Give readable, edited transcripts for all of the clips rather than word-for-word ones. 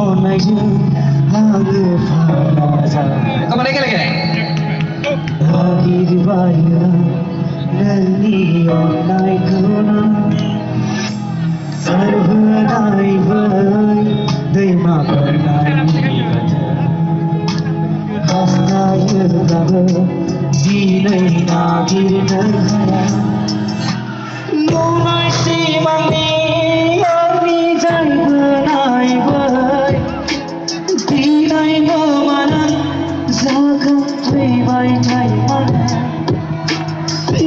अननायजों आङो फाना जाबाय Kembali lagi. नागिरबाय नोंनि अननायखौनो सोरहोनाय बै दैमाफोरनि गाथोन हास्थायोब्लाबो दिनै नागिरनो हाया नुनाय सिमांनि आंनि जायबोनाय बै दिनै गोमानाय जागाफैबाय थायो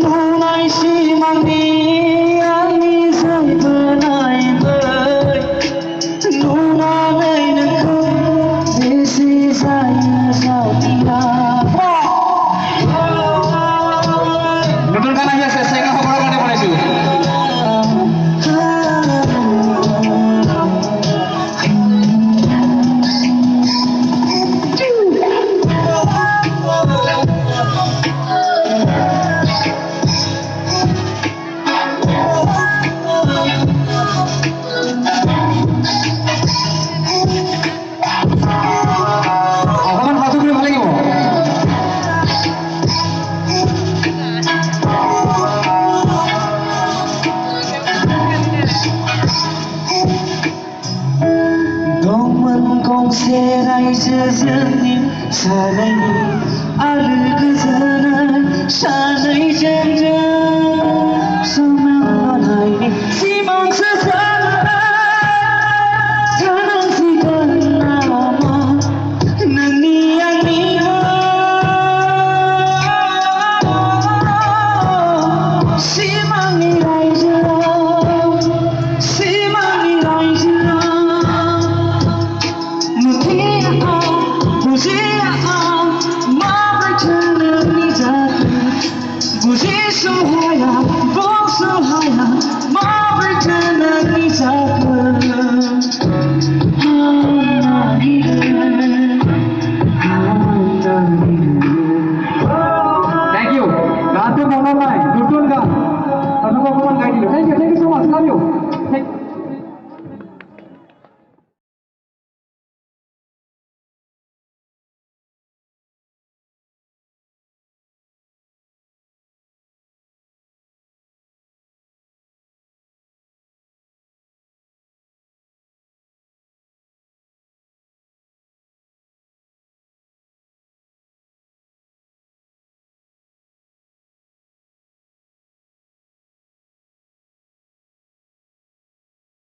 नुनाय सिमांनि आंनि जायबोनाय बै नुनानै नोंखौ बेसे जायो सावनिया Betul kan aja saya nggak mau mana mana itu. गंसे रायजो जोंनि सानैनि आलो गोजोनै सानैजों जों